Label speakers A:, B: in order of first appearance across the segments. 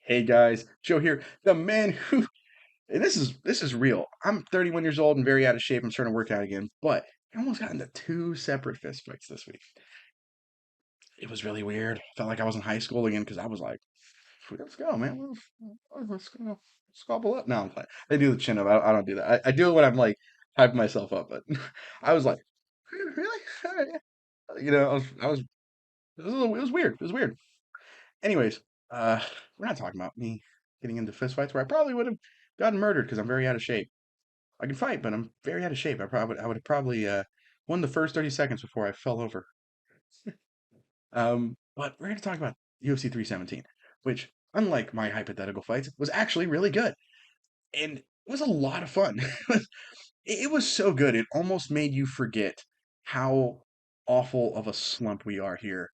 A: Hey guys, Joe here. The man who and this is real. I'm 31 years old and very out of shape. I'm starting to work out again, but I almost got into two separate fist fights this week. It was really weird. Felt like I was in high school again because I was like, "Let's go, man. Let's go, squabble up." No, I'm playing. I do the chin up. I don't do that. I do it when I'm like hyping myself up, but I was like, "Really?" All right, yeah." It was weird. It was weird. Anyways, uh, we're not talking about me getting into fist fights where I probably would have gotten murdered because I'm very out of shape. I can fight, but I'm very out of shape. I would have probably won the first 30 seconds before I fell over. But we're going to talk about UFC 317, which, unlike my hypothetical fights, was actually really good and it was a lot of fun. It was so good. It almost made you forget how awful of a slump we are here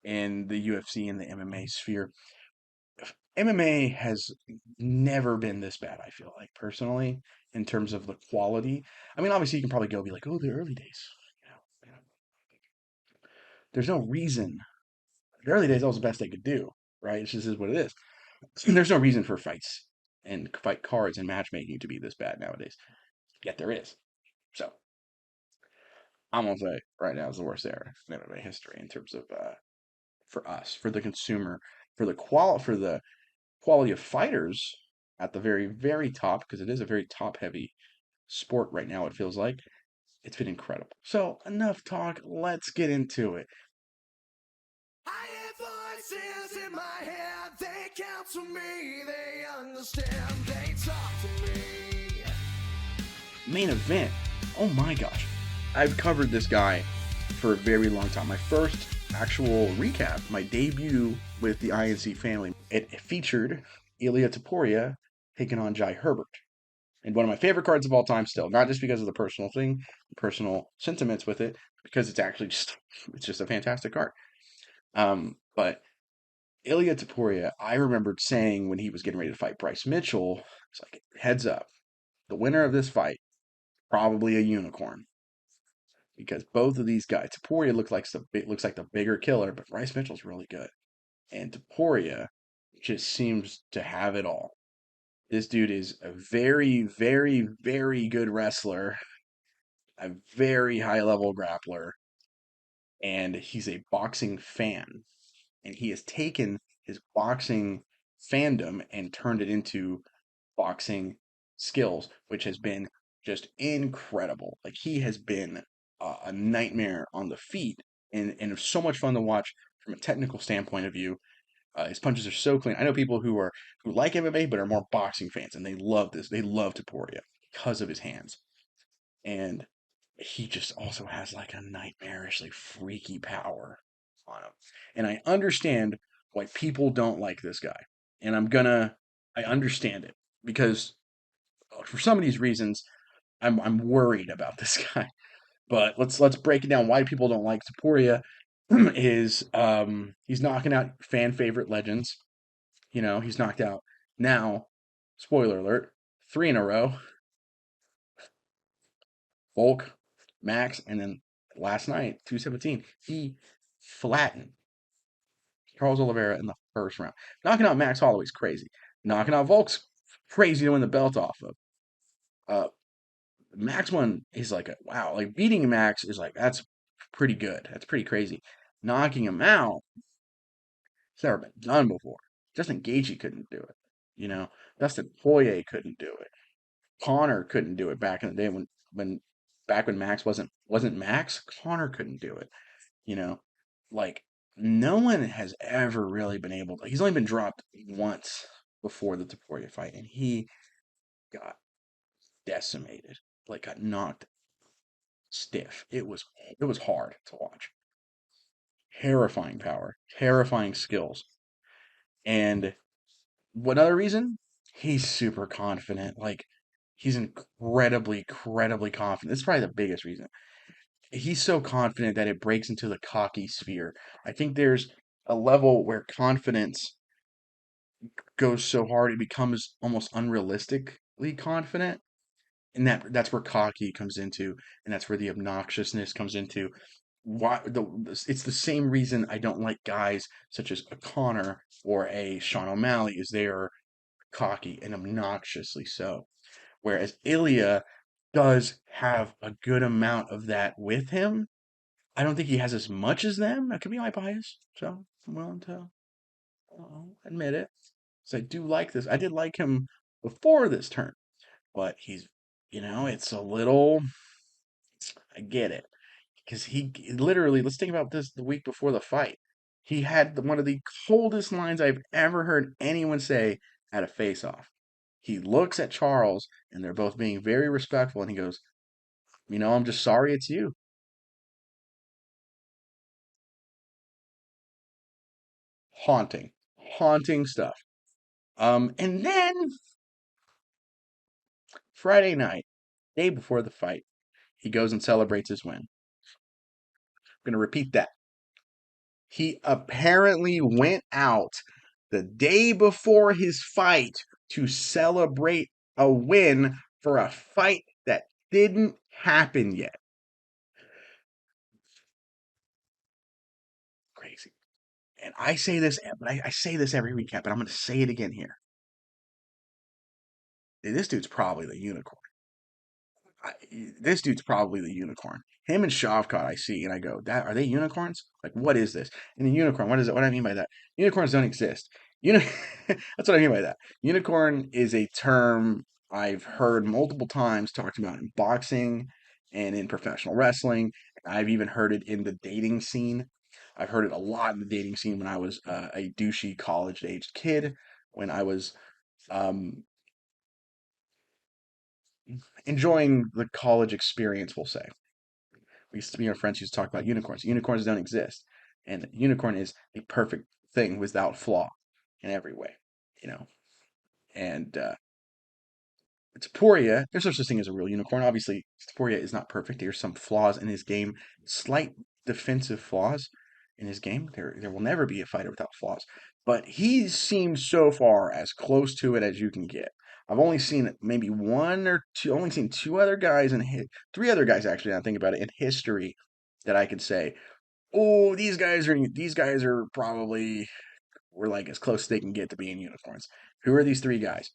A: in the UFC and the MMA sphere. MMA has never been this bad, I feel like, personally, in terms of the quality. I mean, obviously, you can probably go be like, oh, the early days. You know, there's no reason. The early days, that was the best they could do, right? It just is what it is. There's no reason for fights and fight cards and matchmaking to be this bad nowadays. Yet there is. So I'm gonna say right now is the worst era in MMA history in terms of for us, for the consumer, for the quality of fighters at the very, very top, because it is a very top heavy sport right now, it feels like. It's been incredible. So, enough talk. Let's get into it.
B: I hear voices in my head, they counsel me, they understand, they talk to me.
A: Main event. Oh my gosh. I've covered this guy for a very long time. My first actual recap, my debut with the INC family, it featured Ilia Topuria taking on Jai Herbert. And one of my favorite cards of all time still, not just because of the personal thing, personal sentiments with it, because it's just a fantastic card. But Ilia Topuria, I remembered saying when he was getting ready to fight Bryce Mitchell, it's like, heads up, the winner of this fight, probably a unicorn. Because both of these guys, Topuria looks like the bigger killer, but Bryce Mitchell's really good. And Topuria just seems to have it all. This dude is a very, very, very good wrestler, a very high level grappler, and he's a boxing fan. And he has taken his boxing fandom and turned it into boxing skills, which has been just incredible. Like he has been a nightmare on the feet, and it's so much fun to watch from a technical standpoint of view. His punches are so clean. I know people who like MMA but are more boxing fans, and they love this. They love Taporia because of his hands, and he just also has like a nightmarishly freaky power on him. And I understand why people don't like this guy. And I understand it because for some of these reasons, I'm worried about this guy. But let's break it down. Why people don't like Taporia is he's knocking out fan favorite legends. You know, he's knocked out now, spoiler alert, three in a row. Volk, Max, and then last night, 217, he flattened Charles Oliveira in the first round. Knocking out Max Holloway's crazy. Knocking out Volk's crazy to win the belt off of. Uh, Max one is like a wow. Like beating Max is like that's pretty good. That's pretty crazy. Knocking him out, it's never been done before. Justin Gaethje couldn't do it. You know, Dustin Poirier couldn't do it. Connor couldn't do it back in the day when back when Max wasn't Max. Connor couldn't do it. You know, like no one has ever really been able to. He's only been dropped once before the Taporia fight, and he got decimated. Like got knocked stiff. It was hard to watch. Terrifying power, terrifying skills, and what other reason? He's super confident. Like he's incredibly confident. This is probably the biggest reason. He's so confident that it breaks into the cocky sphere. I think there's a level where confidence goes so hard it becomes almost unrealistically confident. And that's where cocky comes into, and that's where the obnoxiousness comes into. it's the same reason I don't like guys such as a Connor or a Sean O'Malley, is they are cocky and obnoxiously so. Whereas Ilya does have a good amount of that with him. I don't think he has as much as them. That could be my bias, so I'm willing to admit it. So I do like this. I did like him before this turn, but he's, it's a little. I get it. Because he literally, let's think about this the week before the fight. He had one of the coldest lines I've ever heard anyone say at a face off. He looks at Charles, and they're both being very respectful, and he goes, I'm just sorry it's you. Haunting. Haunting stuff. And then Friday night, day before the fight, he goes and celebrates his win. I'm going to repeat that. He apparently went out the day before his fight to celebrate a win for a fight that didn't happen yet. Crazy. And I say this, but I say this every recap, but I'm going to say it again here. This dude's probably the unicorn. I, this dude's probably the unicorn. Him and Shavkat, I see, and I go, "That are they unicorns? Like, what is this?" And the unicorn, what is it? What do I mean by that? Unicorns don't exist. Uni- That's what I mean by that. Unicorn is a term I've heard multiple times talked about in boxing and in professional wrestling. I've even heard it in the dating scene. I've heard it a lot in the dating scene when I was a douchey college-aged kid. When I was um, enjoying the college experience, we'll say. Our friends used to talk about unicorns. Unicorns don't exist, and unicorn is a perfect thing without flaw in every way, you know. And Topuria, there's no such thing as a real unicorn. Obviously, Topuria is not perfect. There's some flaws in his game, slight defensive flaws in his game. There will never be a fighter without flaws, but he seems so far as close to it as you can get. I've only seen maybe one or two. Only seen two other guys three other guys actually. Now I think about it in history that I could say, oh, these guys are probably were like as close as they can get to being unicorns. Who are these three guys?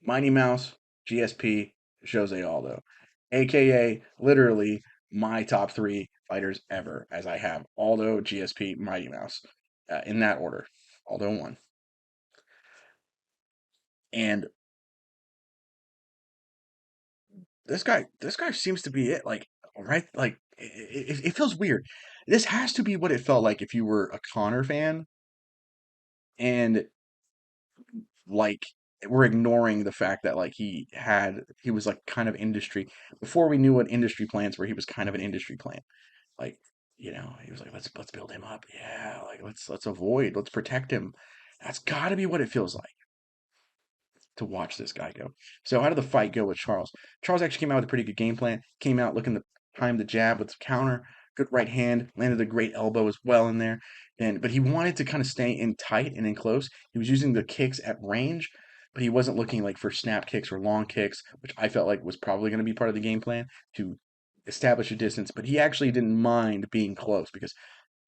A: Mighty Mouse, GSP, Jose Aldo, aka literally my top three fighters ever, as I have Aldo, GSP, Mighty Mouse, in that order. Aldo won, and this guy seems to be it. Like right, like it feels weird. This has to be what it felt like if you were a Connor fan and like we're ignoring the fact that like he was like kind of industry before we knew what industry plants were. He was kind of an industry plant. Like, he was like, let's build him up. Yeah, like let's protect him. That's got to be what it feels like to watch this guy go. So how did the fight go with Charles? Charles actually came out with a pretty good game plan. Came out looking to time the jab with the counter. Good right hand, landed a great elbow as well in there. But he wanted to kind of stay in tight and in close. He was using the kicks at range, but he wasn't looking like for snap kicks or long kicks, which I felt like was probably going to be part of the game plan to establish a distance. But he actually didn't mind being close because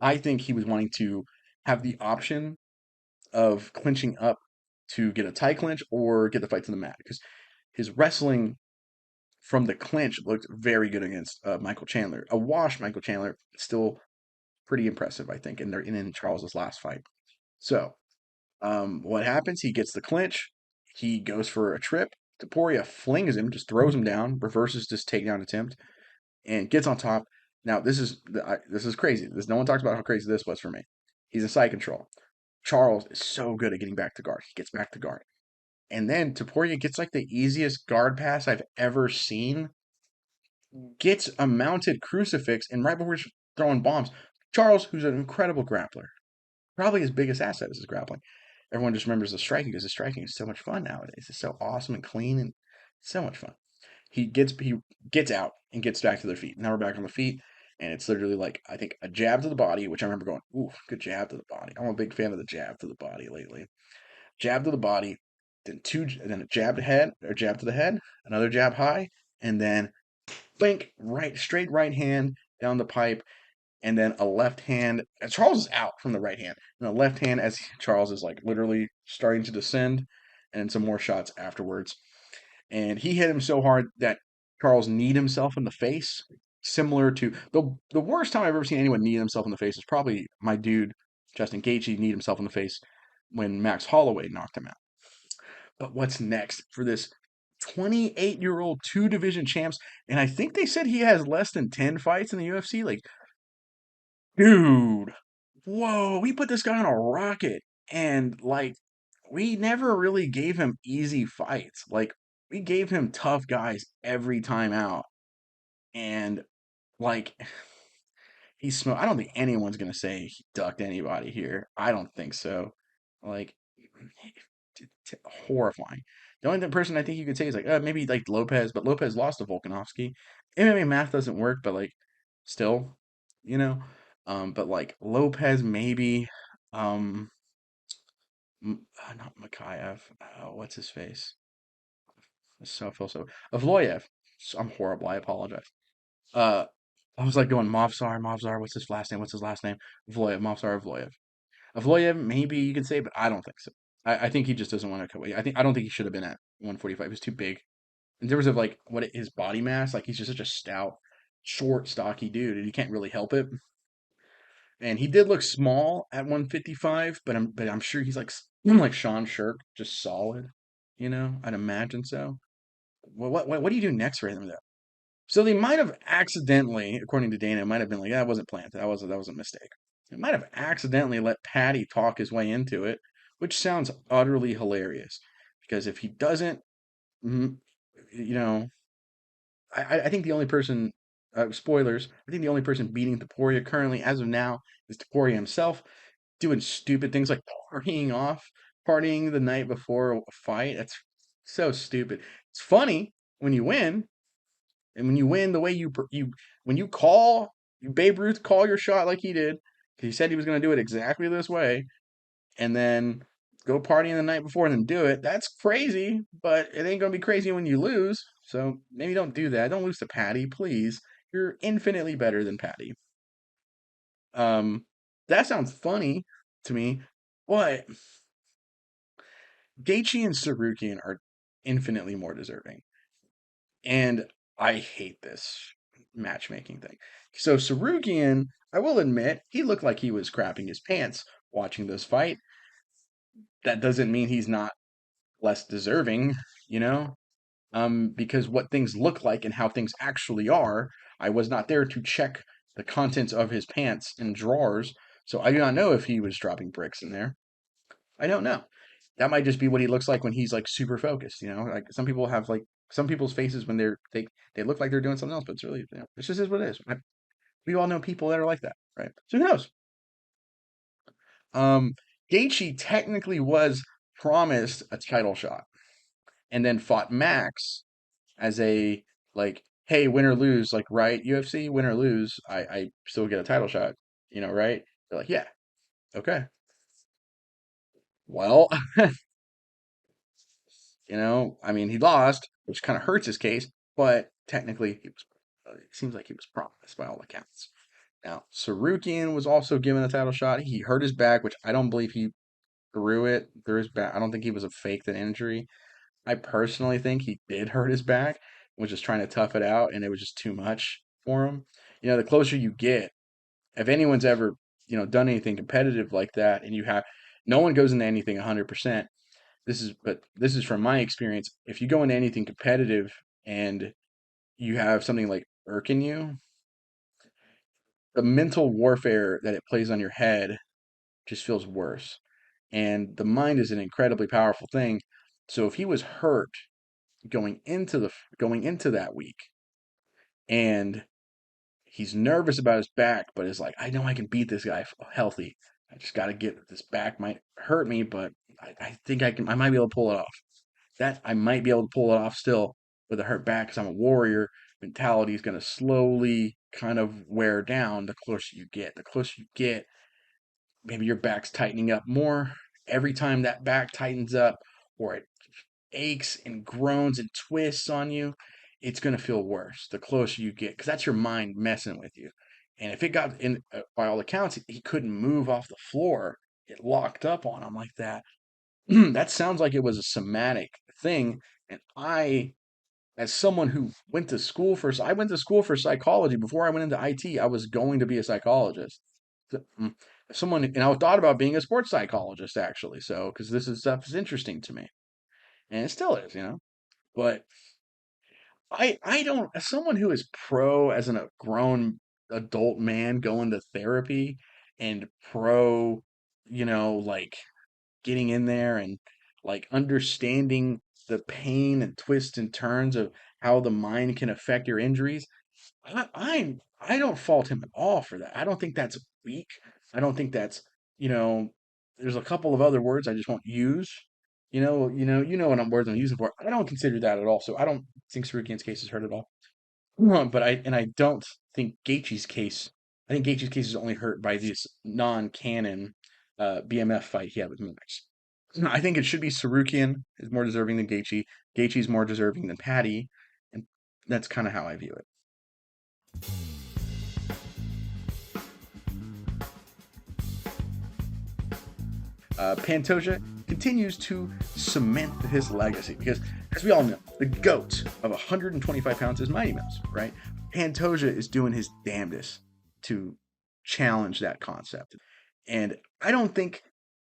A: I think he was wanting to have the option of clinching up to get a tie clinch or get the fight to the mat because his wrestling from the clinch looked very good against Michael Chandler. A wash Michael Chandler, still pretty impressive, I think, in Charles's last fight. So, what happens? He gets the clinch. He goes for a trip. Topuria flings him, just throws him down, reverses this takedown attempt, and gets on top. Now, this is crazy. No one talks about how crazy this was for me. He's in side control. Charles is so good at getting back to guard. He gets back to guard. And then Taporia gets like the easiest guard pass I've ever seen. Gets a mounted crucifix, and right before he's throwing bombs, Charles, who's an incredible grappler, probably his biggest asset is his grappling. Everyone just remembers the striking because the striking is so much fun nowadays. It's so awesome and clean and so much fun. He gets out and gets back to their feet. Now we're back on the feet, and it's literally like I think a jab to the body, which I remember going, "Ooh, good jab to the body." I'm a big fan of the jab to the body lately. Jab to the body, then a jab to head or jab to the head, another jab high, and then blink right straight right hand down the pipe. and then a left hand. And Charles is out from the right hand, and a left hand as Charles is like literally starting to descend, and some more shots afterwards. And he hit him so hard that Charles kneed himself in the face, similar to the worst time I've ever seen anyone knee himself in the face is probably my dude Justin Gaethje kneed himself in the face when Max Holloway knocked him out. But what's next for this 28-year-old two division champs? And I think they said he has less than 10 fights in the UFC. Like, dude, whoa, we put this guy on a rocket. And, like, we never really gave him easy fights. Like, we gave him tough guys every time out. And, like, I don't think anyone's going to say he ducked anybody here. I don't think so. Like, horrifying. The only person I think you could say is like maybe like Lopez, but Lopez lost to Volkanovski. MMA math doesn't work, but like still, you know. But like Lopez maybe, um, not Makayev. What's his face? So feel so Avloyev. I'm horrible. I apologize. Uh, I was like going Movsar. What's his last name? What's his last name? Avloyev. Movsar Avloyev. Avloyev, maybe you could say, but I don't think so. I think he just doesn't want to cut weight. I don't think he should have been at 145. He was too big in terms of like his body mass. Like he's just such a stout, short, stocky dude, and he can't really help it. And he did look small at 155, but I'm sure he's like like Sean Shirk, just solid. I'd imagine so. What do you do next for him though? So they might have accidentally, according to Dana, it might have been like, that wasn't planned. That was a mistake. It might have accidentally let Patty talk his way into it, which sounds utterly hilarious. Because if he doesn't, mm, you know, I think the only person, spoilers, I think the only person beating Topuria currently, as of now, is Topuria himself, doing stupid things like partying the night before a fight. That's so stupid. It's funny when you win, and when you win the way when you Babe Ruth call your shot like he did, because he said he was going to do it exactly this way, and then go partying the night before and then do it. That's crazy, but it ain't going to be crazy when you lose. So maybe don't do that. Don't lose to Patty, please. You're infinitely better than Patty. Um, that sounds funny to me, but Gaethje and Sarukian are infinitely more deserving. And I hate this matchmaking thing. So Sarukian, I will admit, he looked like he was crapping his pants watching this fight. That doesn't mean he's not less deserving, you know? Because what things look like and how things actually are, I was not there to check the contents of his pants and drawers, so I do not know if he was dropping bricks in there. I don't know. That might just be what he looks like when he's like super focused, Like some people have like some people's faces when they look like they're doing something else, but it's really it's just is what it is. We all know people that are like that, right? So who knows? Um, Gaethje technically was promised a title shot, and then fought Max as a like, hey, win or lose, like right UFC, win or lose, I still get a title shot, right? They're like, yeah, okay, well, I mean, he lost, which kind of hurts his case, but technically, it seems like he was promised by all accounts. Now, Sarukian was also given a title shot. He hurt his back, which I don't believe he grew it through his back. I don't think he was a faked an injury. I personally think he did hurt his back, was just trying to tough it out, and it was just too much for him. The closer you get, if anyone's ever, done anything competitive like that, and no one goes into anything 100%. This is from my experience. If you go into anything competitive and you have something like irking you, the mental warfare that it plays on your head just feels worse. And the mind is an incredibly powerful thing. So if he was hurt going into that week, and he's nervous about his back, but is like, I know I can beat this guy healthy. I just got to get this back might hurt me, but I think I can. I might be able to pull it off. That I might be able to pull it off still with a hurt back because I'm a warrior. Mentality is going to slowly kind of wear down the closer you get. The closer you get, maybe your back's tightening up more. Every time that back tightens up, or it aches and groans and twists on you, it's going to feel worse the closer you get because that's your mind messing with you. And if it got in, by all accounts, he couldn't move off the floor. It locked up on him like that. That sounds like it was a somatic thing. And as someone who went to school for, I went to school for psychology before I went into IT. I was going to be a psychologist. Someone, and I thought about being a sports psychologist actually. So, because this is stuff is interesting to me, and it still is, But I don't, as someone who is pro as a grown adult man going to therapy and pro, like getting in there and like understanding the pain and twists and turns of how the mind can affect your injuries. I don't fault him at all for that. I don't think that's weak. I don't think that's, you know, there's a couple of other words I just won't use. What words I'm using for. I don't consider that at all. So I don't think Sarukian's case is hurt at all. But I don't think Gaethje's case. I think Gaethje's case is only hurt by this non-canon BMF fight he had with Max. I think it should be Sarukian is more deserving than Gaethje. Gaethje's more deserving than Patty, and that's kind of how I view it. Pantoja continues to cement his legacy because, as we all know, the GOAT of 125 pounds is Mighty Mouse, right? Pantoja is doing his damnedest to challenge that concept. And I don't think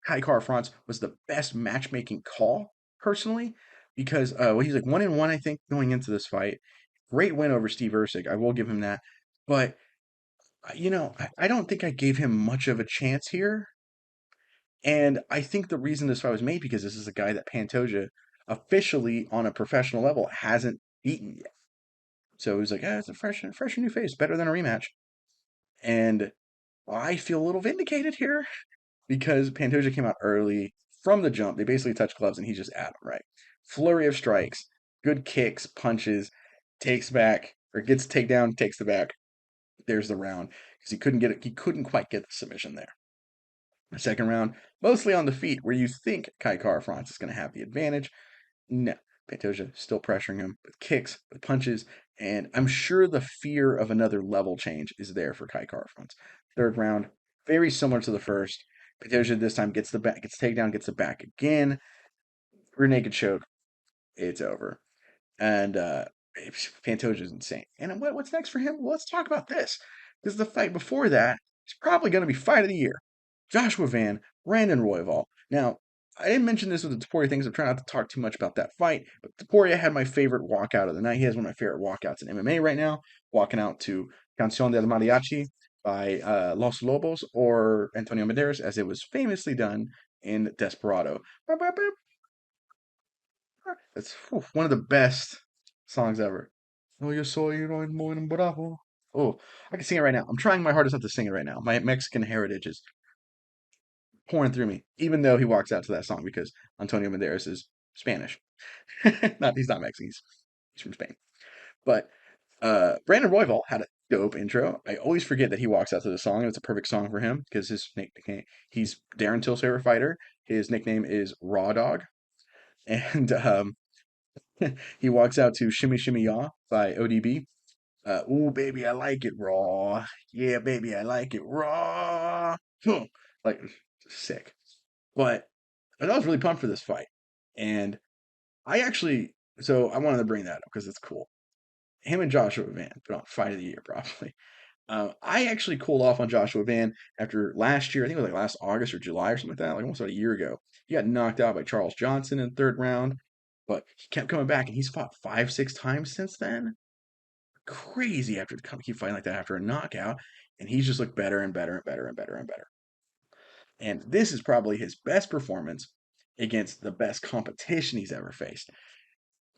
A: Kai France was the best matchmaking call, personally, because he's like 1-1, I think, going into this fight. Great win over Steve Erceg. I will give him that. But, I don't think I gave him much of a chance here. And I think the reason this fight was made because this is a guy that Pantoja officially on a professional level hasn't beaten yet. So he was like, it's a fresh new face, better than a rematch. And I feel a little vindicated here because Pantoja came out early from the jump. They basically touched gloves and he just at him, right? Flurry of strikes, good kicks, punches, takes back, or gets takedown, takes the back. There's the round because he couldn't get it. He couldn't quite get the submission there. The second round, mostly on the feet, where you think Kai France is going to have the advantage. No, Pantoja still pressuring him with kicks, with punches, and I'm sure the fear of another level change is there for Kai France. Third round, very similar to the first. Pantoja this time gets the back, gets takedown, gets the back again. Rear naked choke. It's over. And Pantoja is insane. And what's next for him? Well, let's talk about this. Because the fight before that is probably going to be fight of the year. Joshua Van, Brandon Royval. Now, I didn't mention this with the Topuria things. I'm trying not to talk too much about that fight. But Topuria had my favorite walkout of the night. He has one of my favorite walkouts in MMA right now. Walking out to Canción del Mariachi by Los Lobos or Antonio Medeiros, as it was famously done in Desperado. That's one of the best songs ever. Oh, yo soy muy bravo. Oh, I can sing it right now. I'm trying my hardest not to sing it right now. My Mexican heritage is pouring through me, even though he walks out to that song because Antonio Banderas is Spanish. He's not Mexican. He's from Spain. But Brandon Royval had a dope intro. I always forget that he walks out to the song, and it's a perfect song for him because his nickname, he's Darren Till's favorite fighter. His nickname is Raw Dog. And he walks out to Shimmy Shimmy Ya by ODB. Ooh, baby, I like it raw. Yeah, baby, I like it raw. Like, sick. But I was really pumped for this fight. And so I wanted to bring that up because it's cool. Him and Joshua Van put on fight of the year, probably. I actually cooled off on Joshua Van after last year. I think it was like last August or July or something like that, like almost about a year ago. He got knocked out by Charles Johnson in the third round, but he kept coming back and he's fought 5, 6 times since then. Crazy after keep fighting like that after a knockout, and he's just looked better and better and better and better and better. And this is probably his best performance against the best competition he's ever faced.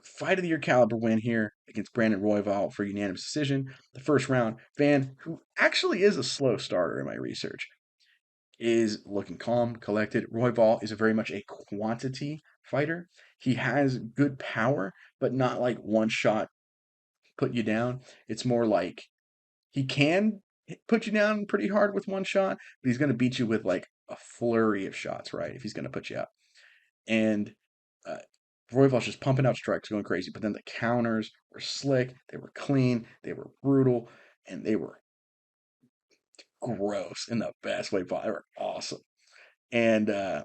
A: Fight of the year caliber win here against Brandon Royval for unanimous decision. The first round, Van, who actually is a slow starter in my research, is looking calm, collected. Royval is very much a quantity fighter. He has good power, but not like one shot put you down. It's more like he can put you down pretty hard with one shot, but he's going to beat you with like a flurry of shots, right? If he's going to put you out. And uh, Royval's just pumping out strikes, going crazy. But then the counters were slick, they were clean, they were brutal, and they were gross in the best way possible. They were awesome. And I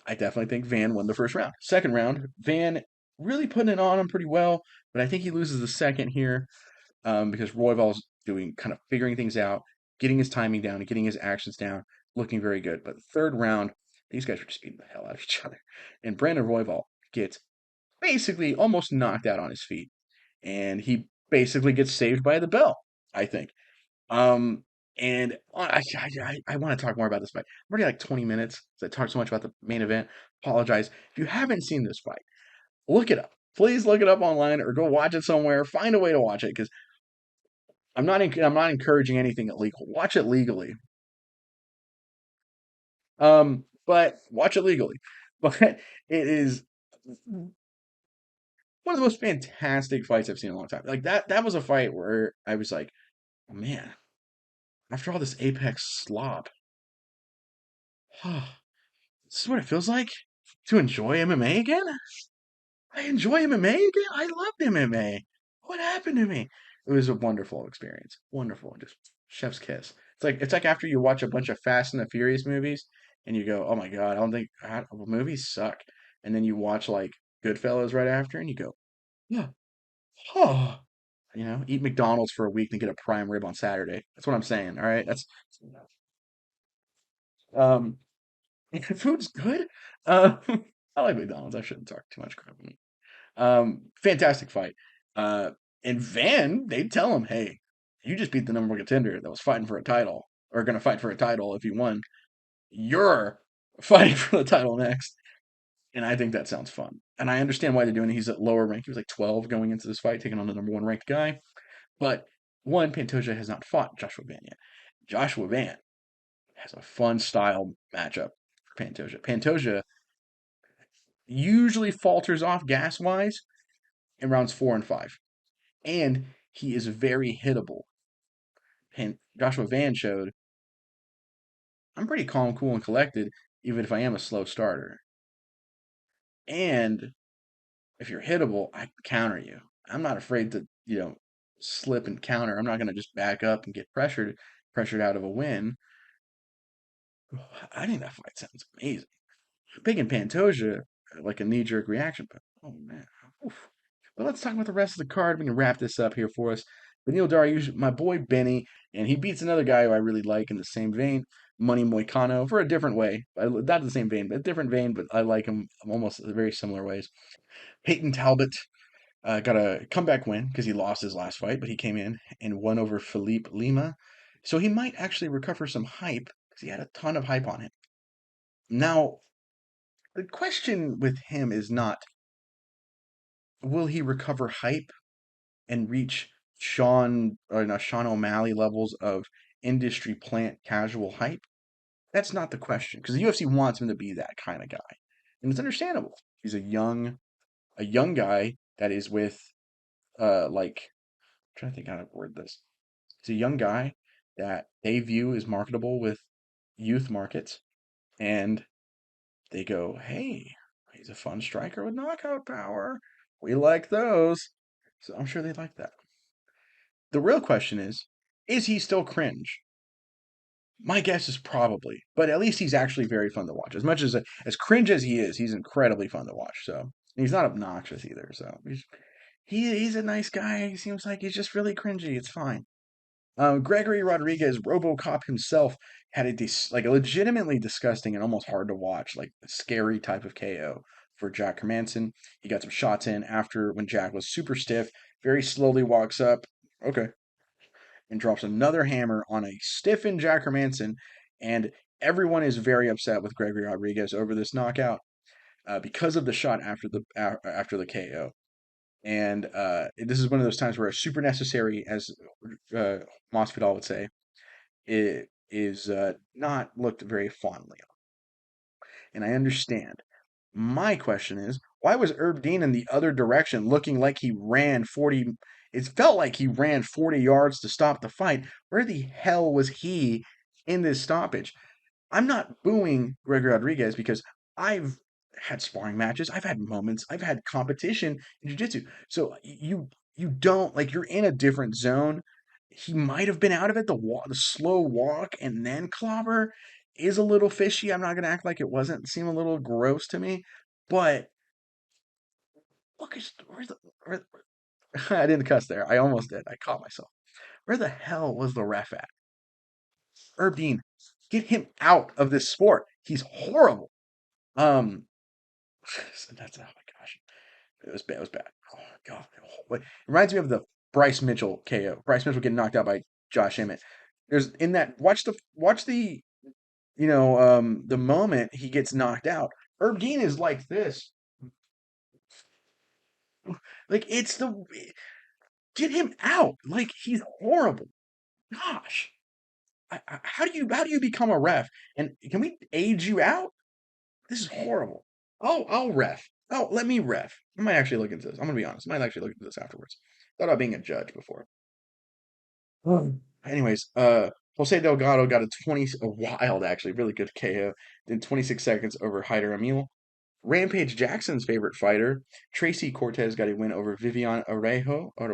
A: definitely think Van won the first round. Second round, Van really putting it on him pretty well, but I think he loses the second here because Royval's doing kind of figuring things out, getting his timing down, and getting his actions down, looking very good. But the third round, these guys are just beating the hell out of each other. And Brandon Royval gets basically almost knocked out on his feet. And he basically gets saved by the bell, I think. Um, and I want to talk more about this fight. I'm already like 20 minutes. So I talked so much about the main event. Apologize. If you haven't seen this fight, look it up. Please look it up online or go watch it somewhere. Find a way to watch it because I'm not encouraging anything illegal. Watch it legally. But watch it legally. But it is one of the most fantastic fights I've seen in a long time. Like that was a fight where I was like, oh, man, after all this Apex slop, this is what it feels like to enjoy MMA again. I enjoy MMA again. I loved MMA. What happened to me? It was a wonderful experience. Wonderful. Just chef's kiss. It's like after you watch a bunch of Fast and the Furious movies and you go, "Oh my God, I don't think movies suck." And then you watch like Goodfellas right after and you go, "Yeah. Oh, eat McDonald's for a week and get a prime rib on Saturday." That's what I'm saying, all right? That's um food's good. Uh, I like McDonald's. I shouldn't talk too much crap. Fantastic fight. Uh, and Van, they'd tell him, hey, you just beat the number one contender that was fighting for a title, or going to fight for a title if you won. You're fighting for the title next. And I think that sounds fun. And I understand why they're doing it. He's at lower rank. He was like 12 going into this fight, taking on the number one ranked guy. But one, Pantoja has not fought Joshua Van yet. Joshua Van has a fun style matchup for Pantoja. Pantoja usually falters off gas wise in rounds 4 and 5. And he is very hittable. And Joshua Van showed I'm pretty calm, cool, and collected, even if I am a slow starter. And if you're hittable, I can counter you. I'm not afraid to, slip and counter. I'm not going to just back up and get pressured out of a win. I think that fight sounds amazing. Picking Pantoja like a knee-jerk reaction, but oh man, oof. But let's talk about the rest of the card. We can wrap this up here for us. Beneil Dariush, my boy Benny, and he beats another guy who I really like in the same vein, Money Moicano, for a different way. Not the same vein, but a different vein, but I like him almost very similar ways. Peyton Talbot got a comeback win because he lost his last fight, but he came in and won over Felipe Lima. So he might actually recover some hype because he had a ton of hype on him. Now, the question with him is not will he recover hype and reach Sean O'Malley levels of industry plant casual hype? That's not the question because the UFC wants him to be that kind of guy, and it's understandable. He's a young guy that is with like I'm trying to think how to word this. He's a young guy that they view as marketable with youth markets, and they go, hey, he's a fun striker with knockout power. We like those. So I'm sure they like that. The real question is he still cringe? My guess is probably, but at least he's actually very fun to watch. As much as cringe as he is, he's incredibly fun to watch. So he's not obnoxious either. So he's a nice guy. He seems like he's just really cringy. It's fine. Gregory Rodriguez, RoboCop himself, had like a legitimately disgusting and almost hard to watch, like scary type of KO for Jack Hermanson. He got some shots in after when Jack was super stiff, very slowly walks up, okay, and drops another hammer on a stiffened Jack Hermanson, and everyone is very upset with Gregory Rodriguez over this knockout because of the shot after the KO. And this is one of those times where it's super necessary, as Masvidal would say, it is not looked very fondly on. And I understand. My question is, why was Herb Dean in the other direction looking like he ran 40? It felt like he ran 40 yards to stop the fight. Where the hell was he in this stoppage? I'm not booing Gregory Rodriguez because I've had sparring matches, I've had moments, I've had competition in jiu-jitsu. So you don't like you're in a different zone. he might have been out of it. The slow walk and then clobber is a little fishy. I'm not gonna act like it wasn't. It seemed a little gross to me, but look, where's I didn't cuss there. I almost did. I caught myself. Where the hell was the ref at? Herb Dean, get him out of this sport. He's horrible. Um, that's oh my gosh, it was bad. It was bad. Oh my god, it reminds me of the Bryce Mitchell KO. Bryce Mitchell getting knocked out by Josh Emmett. There's in that watch the the moment he gets knocked out. Herb Dean is like this. Like it's the get him out. Like he's horrible. Gosh. How do you become a ref? And can we age you out? This is horrible. I'll ref. Oh, let me ref. I might actually look into this. I'm gonna be honest. I might actually look into this afterwards. Thought about being a judge before. Anyways, Jose Delgado got a wild, actually, really good KO in 26 seconds over Hyder Emil. Rampage Jackson's favorite fighter, Tracy Cortez, got a win over Vivian Arroyo. I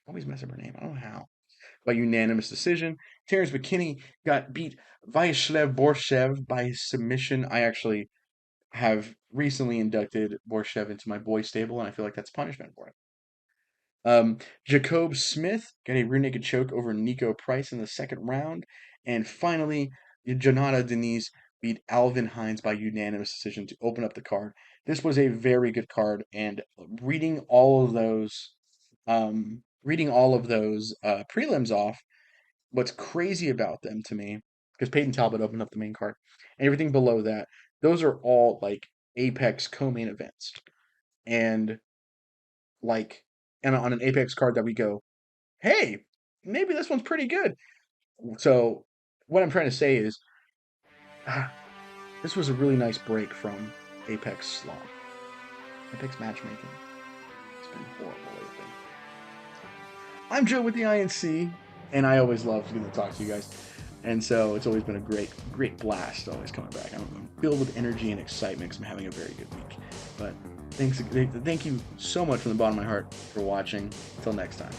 A: always mess up her name. I don't know how. By unanimous decision. Terrence McKinney got beat Vyacheslav Borshev by submission. I actually have recently inducted Borshev into my boy stable, and I feel like that's punishment for it. Jacob Smith got a rear naked choke over Nico Price in the second round. And finally, Jonata Denise beat Alvin Hines by unanimous decision to open up the card. This was a very good card, and reading all of those prelims off, what's crazy about them to me, because Peyton Talbot opened up the main card, and everything below that, those are all like Apex co-main events. And like and on an Apex card that we go, hey, maybe this one's pretty good. So what I'm trying to say is this was a really nice break from Apex slot. Apex matchmaking. It's been horrible lately. I'm Joe with the INC, and I always love getting to talk to you guys. And so it's always been a great blast always coming back. I'm filled with energy and excitement because I'm having a very good week. But thank you so much from the bottom of my heart for watching. Until next time.